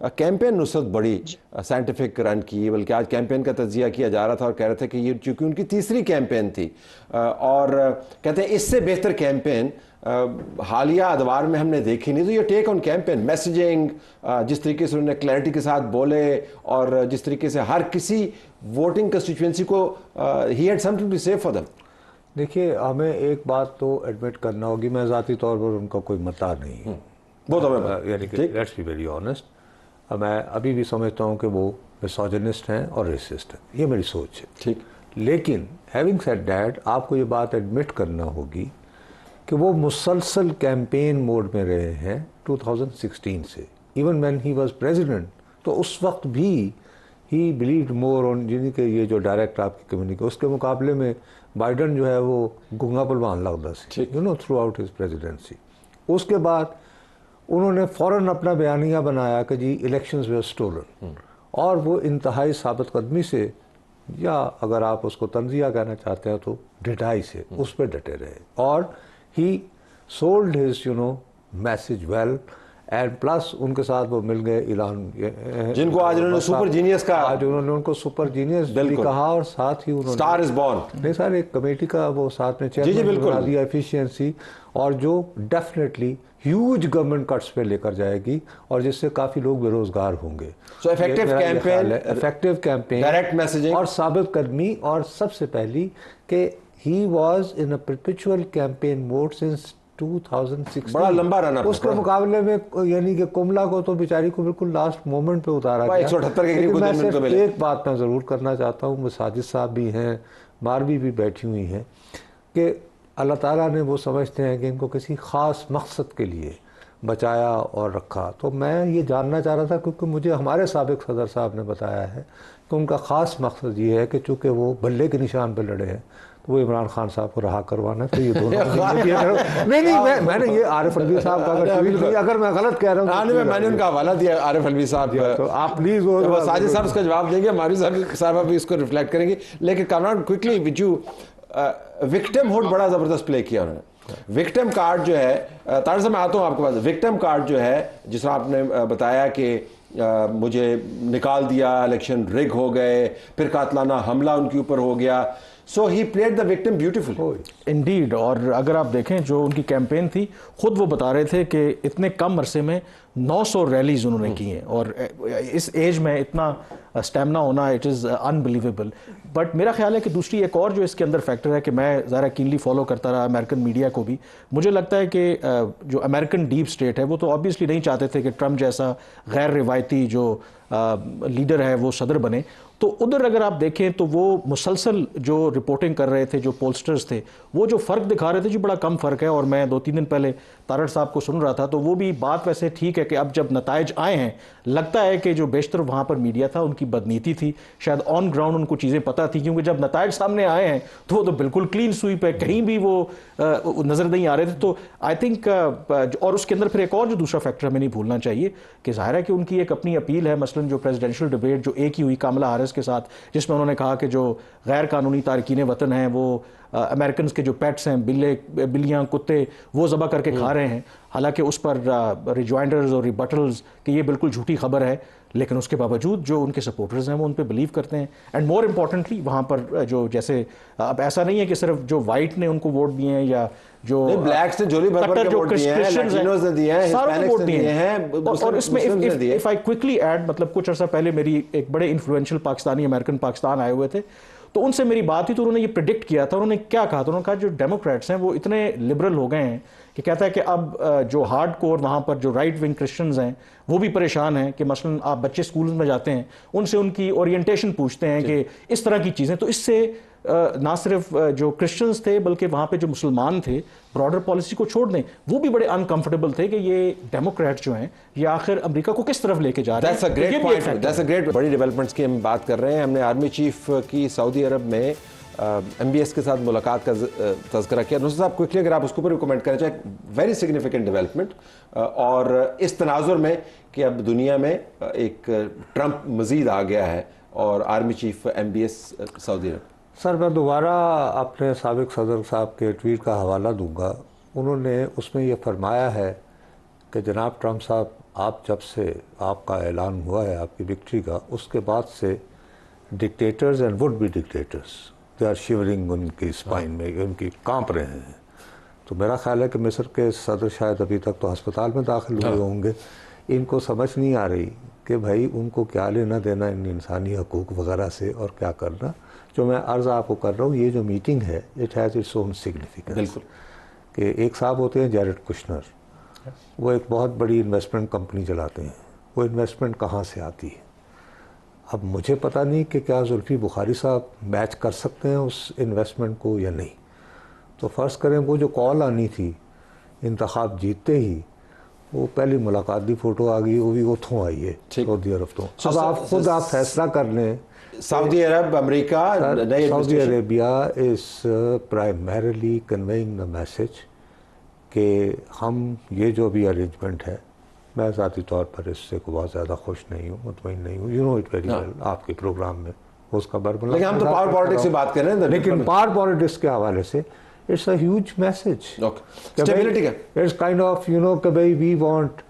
Campaign Nusrat बड़ी scientific run की, बल्कि आज कैंपेन का तज्जिया किया जा रहा था और कह रहे थे कि ये चूंकि उनकी तीसरी कैंपेन थी और कहते हैं इससे बेहतर कैंपेन हालिया अदवार में हमने देखी नहीं। तो ये टेक ऑन कैंपेन मैसेजिंग, जिस तरीके से उन्होंने क्लैरिटी के साथ बोले और जिस तरीके से हर किसी वोटिंग कंस्टिट्यूएंसी को ही हैड समथिंग टू से फॉर देम। देखिए, हमें एक बात तो एडमिट करना होगी, मैं ज़ाती तौर पर उनका कोई मता नहीं है, वो तो मैं यानी कि लेट्स बी वेरी ऑनेस्ट, मैं अभी भी समझता हूँ कि वो मिसोजिनिस्ट हैं और रेसिस्ट हैं, ये मेरी सोच है। ठीक, लेकिन हैविंग सेड दैट, आपको ये बात एडमिट करना होगी कि वो मुसलसल कैंपेन मोड में रहे हैं 2016 से। Even when he was president, तो उस वक्त भी ही बिलीव्ड मोर ऑन, जिन्हीं के ये जो डायरेक्ट आपकी कम्युनिटी, उसके मुकाबले में बाइडन जो है वो गुंगा पलवान लगता सी, you know, throughout his presidency. उसके बाद उन्होंने फ़ौरन अपना बयानिया बनाया कि जी इलेक्शंस वे स्टोलन, और वो इंतहाई साबित कदमी से, या अगर आप उसको तंजिया कहना चाहते हैं तो ढिठाई से, उस पर डटे रहे। और ही sold his you know message well, and plus उनके साथ वो मिल गए ईरान, जिनको आज उन्होंने सुपर जीनियस का, आज उन्होंने उनको सुपर जीनियस भी कहा, और साथ ही उन्होंने स्टार इज बॉर्न, नहीं सर, एक कमेटी का वो साथ में चेयरमैन बना दिया, एफिशिएंसी, और जो डेफिनेटली ह्यूज गवर्नमेंट कट्स पे लेकर जाएगी और जिससे काफ़ी लोग बेरोजगार होंगे। So effective campaign, effective campaign, direct messaging और साबित कदमी, और सबसे पहली कि he was in a perpetual campaign mode since 2016। बड़ा लंबा रन अप। उसके मुकाबले में यानी कि कुमला को तो बेचारी को बिल्कुल लास्ट मोमेंट पे उतारा गया। 178 के करीब मैं मिले। एक बात मैं ज़रूर करना चाहता हूँ, साजिद साहब भी हैं, मारवी भी बैठी हुई हैं, कि अल्लाह ताला ने वो समझते हैं कि इनको किसी ख़ास मकसद के लिए बचाया और रखा। तो मैं ये जानना चाह रहा था, क्योंकि मुझे हमारे साबिक सदर साहब ने बताया है कि उनका ख़ास मकसद ये है कि चूँकि वो बल्ले के निशान पर लड़े हैं, तो वो इमरान खान साहब को रहा करवाना, तो ये दोनों नहीं, मैंने ये आरिफ अलवी साहब का अगर मैं गलत कह रहा हूँ, मैंने उनका हवाला दिया आरिफ अलवी साहब, तो आप प्लीज़ वो साजिद साहब उसका जवाब देंगे, हमारी साहब भी इसको रिफ्लेक्ट करेंगे। लेकिन Kamran quickly Viju victim hood बड़ा ज़बरदस्त प्ले किया उन्होंने। विक्टिम कार्ड जो है, तार से मैं आता हूँ आपके पास, विक्टिम कार्ड जो है, जिस तरह आपने बताया कि मुझे निकाल दिया, इलेक्शन रिग हो गए, फिर कातलाना हमला उनके ऊपर हो गया, so he played the victim beautiful indeed. और अगर आप देखें जो उनकी कैंपेन थी, खुद वो बता रहे थे कि इतने कम अरसे में 900 रैलीज उन्होंने की हैं, और इस एज में इतना स्टेमिना होना, इट इज़ अनबिलीवेबल। बट मेरा ख्याल है कि दूसरी एक और जो इसके अंदर फैक्टर है कि मैं ज़रा कीनली फॉलो करता रहा अमेरिकन मीडिया को भी, मुझे लगता है कि जो अमेरिकन डीप स्टेट है वो तो ऑब्वियसली नहीं चाहते थे कि ट्रम्प जैसा गैर रिवायती जो लीडर है वो सदर बने। तो उधर अगर आप देखें तो वो मुसलसल जो रिपोर्टिंग कर रहे थे, जो पोलस्टर्स थे, वो जो फ़र्क दिखा रहे थे जी बड़ा कम फ़र्क है। और मैं 2-3 दिन पहले तारड़ साहब को सुन रहा था, तो वो भी बात वैसे ठीक है कि अब जब नताइज आए हैं, लगता है कि जो बेशतर वहाँ पर मीडिया था उनकी बदनीति थी, शायद ऑन ग्राउंड उनको चीज़ें पता थी, क्योंकि जब नताइज सामने आए हैं तो वो तो बिल्कुल क्लीन स्वीप है, कहीं भी वो नज़र नहीं आ रहे थे। तो आई थिंक और उसके अंदर फिर एक और जो दूसरा फैक्टर हमें नहीं भूलना चाहिए कि ज़ाहिर है कि उनकी एक अपनी अपील है, मसलन जो प्रेसिडेंशियल डिबेट जो एक ही हुई कामला हारिस के साथ, जिसमें उन्होंने कहा कि जो गैर कानूनी तारकीन वतन हैं वो अमेरिकन के जो पेट्स हैं, बिल्लियाँ, कुत्ते, वो ज़बह करके खा रहे हैं। हालांकि उस पर रिजॉइंडर्स और रिबटल्स कि ये बिल्कुल झूठी खबर है, लेकिन उसके बावजूद जो उनके सपोर्टर्स हैं वो उन पे बिलीव करते हैं। एंड मोर इम्पॉर्टेंटली वहाँ पर जो जैसे अब ऐसा नहीं है कि सिर्फ जो वाइट ने उनको वोट दिए हैं या जो ब्लैक्स ने जोली भर के वोट दिए हैं, लैटिनोज ने दिए हैं, हिस्पैनिक्स ने दिए हैं, और इसमें इफ आई क्विकली ऐड, मतलब कुछ अर्सा पहले मेरी एक बड़े इन्फ्लुएंशियल पाकिस्तानी अमेरिकन पाकिस्तान आए हुए थे, तो उनसे मेरी बात हुई तो उन्होंने ये प्रिडिक्ट किया था। उन्होंने क्या कहा था? उन्होंने कहा जो डेमोक्रेट्स हैं वो इतने लिबरल हो गए हैं कि कहता है कि अब जो हार्ड कोर वहाँ पर जो राइट विंग क्रिश्चियंस हैं वो भी परेशान हैं कि मसलन आप बच्चे स्कूल में जाते हैं, उनसे उनकी ओरिएंटेशन पूछते हैं कि इस तरह की चीज़ें, तो इससे ना सिर्फ जो क्रिश्चियंस थे बल्कि वहाँ पे जो मुसलमान थे, ब्रॉडर पॉलिसी को छोड़ दें, वो भी बड़े अनकंफर्टेबल थे कि ये डेमोक्रेट जो हैं ये आखिर अमेरिका को किस तरफ लेके जा रहे हैं। That's a great point, that's a great. बड़ी डेवलपमेंट्स की हम बात कर रहे हैं। हमने आर्मी चीफ की सऊदी अरब में MBS के साथ मुलाकात का तज़किरा किया। नुसरत साहब क्विकली अगर आप उसके ऊपर भी कमेंट करना चाहें, वेरी सिग्निफिकेंट डेवलपमेंट, और इस तनाजुर में कि अब दुनिया में एक ट्रंप मजीद आ गया है और आर्मी चीफ MBS सऊदी अरब। सर मैं दोबारा अपने साबिक सदर साहब के ट्वीट का हवाला दूंगा। उन्होंने उसमें ये फरमाया है कि जनाब ट्रंप साहब आप जब से आपका ऐलान हुआ है आपकी विक्ट्री का, उसके बाद से dictators and would be dictators they are shivering, उनकी स्पाइन में उनकी कांप रहे हैं। तो मेरा ख्याल है कि मिस्र के सदर शायद अभी तक तो अस्पताल में दाखिल हुए होंगे। इनको समझ नहीं आ रही कि भाई उनको क्या लेना देना इन इंसानी हकूक़ वगैरह से और क्या करना। जो मैं अर्ज़ आपको कर रहा हूँ, ये जो मीटिंग है it has its own significance. बिल्कुल कि एक साहब होते हैं जैरेड कुशनर, वो एक बहुत बड़ी इन्वेस्टमेंट कंपनी चलाते हैं। वो इन्वेस्टमेंट कहाँ से आती है? अब मुझे पता नहीं कि क्या जुल्फ़ी बुखारी साहब मैच कर सकते हैं उस इन्वेस्टमेंट को या नहीं। तो फ़र्ज़ करें वो जो कॉल आनी थी इंतखाब जीतते ही, वो पहली मुलाकात की फ़ोटो आ गई, वो भी उतों आई है सऊदी अरब तो। अब आप खुद आप फैसला कर लें। Saudi Arab, America, Saudi Arabia is primarily conveying the message कि हम ये जो भी अरेंजमेंट है, मैं ज़ाती तौर पर इससे को बहुत ज़्यादा खुश नहीं हूँ, मुतमईन नहीं हूँ। You know it very well, आपके प्रोग्राम में उसका बरबला। लेकिन हम तो पावर पॉलिटिक्स से बात कर रहे हैं। लेकिन पावर पॉलिटिक्स के हवाले से it's a huge message. Stability का it's kind of you know कि भाई we want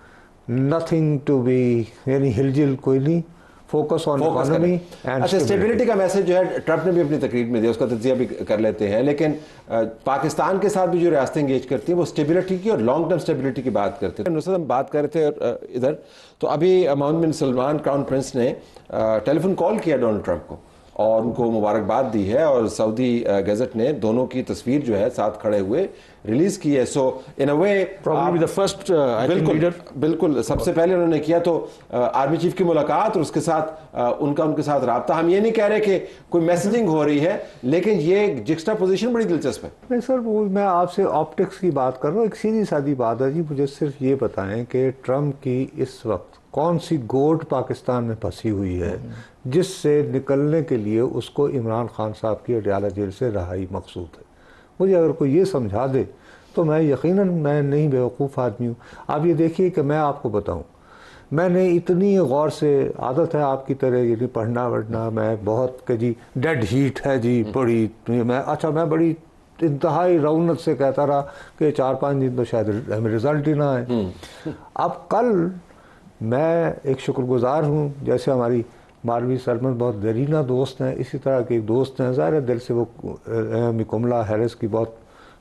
nothing to be, यानी हिलजिल कोई नहीं, फोकस ऑन इकोनॉमी एंड। अच्छा, स्टेबिलिटी का मैसेज जो है ट्रंप ने भी अपनी तकरीर में दिया, उसका तज्जिया भी कर लेते हैं। लेकिन पाकिस्तान के साथ भी जो रियासतें इंगेज करती हैं वो स्टेबिलिटी की और लॉन्ग टर्म स्टेबिलिटी की बात करते हैं। नुसरत, हम बात कर रहे थे इधर, तो अभी मोहम्मद बिन सलमान क्राउन प्रिंस ने टेलीफोन कॉल किया डोनाल्ड ट्रंप को और उनको मुबारकबाद दी है, और सऊदी गज़ट ने दोनों की तस्वीर जो है साथ खड़े हुए रिलीज की है। सो इन अ वे probably the first लीडर। बिल्कुल सबसे पहले उन्होंने किया तो आर्मी चीफ की मुलाकात और उसके साथ उनके साथ रब्ता। हम ये नहीं कह रहे कि कोई मैसेजिंग हो रही है, लेकिन ये जिक्स्टा पोजीशन बड़ी दिलचस्प है। नहीं सर, वो मैं आपसे ऑप्टिक्स की बात कर रहा हूँ। एक सीधी सादी बात है जी, मुझे सिर्फ ये बताएं कि ट्रंप की इस वक्त कौन सी गोट पाकिस्तान में फंसी हुई है जिससे निकलने के लिए उसको इमरान खान साहब की अडयाला जेल से रहाई मकसूद है। मुझे अगर कोई ये समझा दे तो मैं यकीनन, मैं नहीं बेवकूफ़ आदमी हूँ। आप ये देखिए कि मैं आपको बताऊँ, मैंने इतनी गौर से, आदत है आपकी तरह ये नहीं पढ़ना वढ़ना, मैं बहुत कि जी डेड हीट है जी बड़ी, मैं बड़ी इंतहाई रौनक से कहता रहा कि 4-5 दिन तो शायद रिज़ल्ट ही ना आए। अब कल मैं एक शुक्रगुजार हूँ, जैसे हमारी मालवी सरमद बहुत दरीना दोस्त हैं, इसी तरह के एक दोस्त हैं, ज़ाहिर दिल से वो मिकुमला हैरिस की बहुत,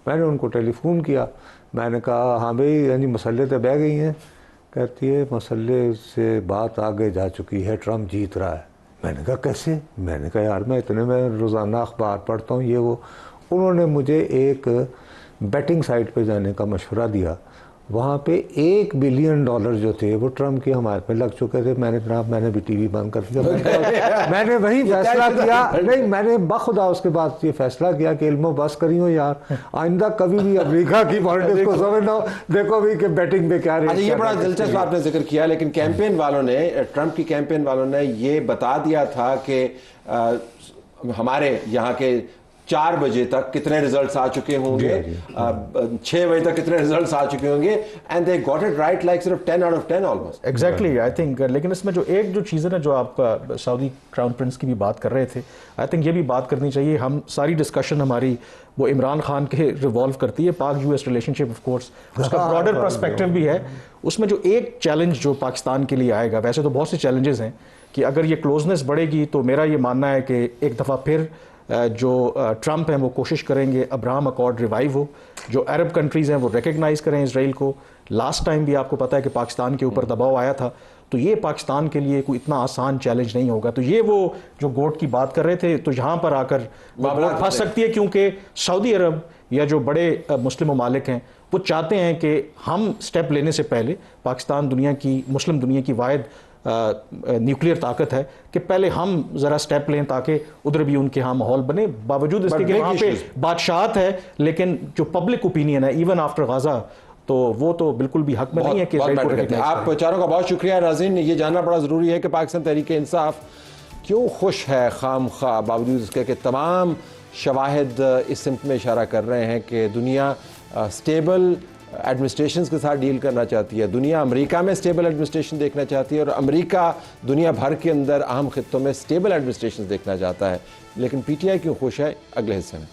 मैंने उनको टेलीफोन किया, मैंने कहा हाँ भाई यानी मसले तो बह गई हैं। कहती है मसले से बात आगे जा चुकी है, ट्रंप जीत रहा है। मैंने कहा कैसे? मैंने कहा यार मैं रोज़ाना अखबार पढ़ता हूँ ये वो। उन्होंने मुझे एक बेटिंग साइट पे जाने का मशवरा दिया, वहाँ पे $1 बिलियन जो थे वो ट्रंप के हमारे पे लग चुके थे। मैंने भी टीवी बंद कर दिया। मैंने वही फैसला किया, नहीं मैंने बखुदा उसके बाद ये फैसला किया कि इल्मो बस करी हो यार, आइंदा कभी भी अमेरिका की पॉलिटिक्स को समझना, देखो भी कि बैटिंग पे क्या है। ये बड़ा दिलचस्प आपने जिक्र किया, लेकिन कैंपेन वालों ने, ट्रंप की कैंपेन वालों ने ये बता दिया था कि हमारे यहाँ के 4 बजे तक कितने रिजल्ट्स आ चुके होंगे, 6 बजे तक कितने रिजल्ट्स आ चुके होंगे, and they got it right like सिर्फ 10 out of 10 almost. Exactly, I think. लेकिन इसमें जो चीज़ है ना, जो आपका सऊदी क्राउन प्रिंस की भी बात कर रहे थे, आई थिंक ये भी बात करनी चाहिए। हम सारी डिस्कशन हमारी वो इमरान खान के रिवॉल्व करती है, पाक यूएस रिलेशनशिप, ऑफ कोर्स उसका ब्रॉडर पर्सपेक्टिव भी है। उसमें जो एक चैलेंज जो पाकिस्तान के लिए आएगा, वैसे तो बहुत से चैलेंजेस हैं, कि अगर ये क्लोजनेस बढ़ेगी तो मेरा ये मानना है कि एक दफ़ा फिर जो ट्रंप हैं वो कोशिश करेंगे अब्राहम अकॉर्ड रिवाइव हो, जो अरब कंट्रीज़ हैं वो रिकग्नाइज़ करें इसराइल को। लास्ट टाइम भी आपको पता है कि पाकिस्तान के ऊपर दबाव आया था, तो ये पाकिस्तान के लिए कोई इतना आसान चैलेंज नहीं होगा। तो ये वो जो गोट की बात कर रहे थे, तो यहाँ पर आकर गोट फंस सकती है, क्योंकि सऊदी अरब या जो बड़े मुस्लिम ममालिक हैं वो चाहते हैं कि हम स्टेप लेने से पहले, पाकिस्तान दुनिया की, मुस्लिम दुनिया की वाहिद न्यूक्लियर ताकत है, कि पहले हम ज़रा स्टेप लें ताकि उधर भी उनके यहाँ माहौल बने। बावजूद इसके कि वहाँ पे बादशाहत है, लेकिन जो पब्लिक ओपिनियन है इवन आफ्टर गाज़ा, तो वो तो बिल्कुल भी हक में नहीं है कि आप चारों का बहुत शुक्रिया। नाज़रीन, ये जानना बड़ा ज़रूरी है कि पाकिस्तान तहरीक इंसाफ क्यों खुश है खाम खा, बावजूद इसके कि तमाम शवाहिद इस सिमत में इशारा कर रहे हैं कि दुनिया स्टेबल एडमिनिस्ट्रेशंस के साथ डील करना चाहती है, दुनिया अमेरिका में स्टेबल एडमिनिस्ट्रेशन देखना चाहती है, और अमेरिका दुनिया भर के अंदर अहम खित्तों में स्टेबल एडमिनिस्ट्रेशन देखना चाहता है। लेकिन पीटीआई क्यों खुश है, अगले हिस्से में।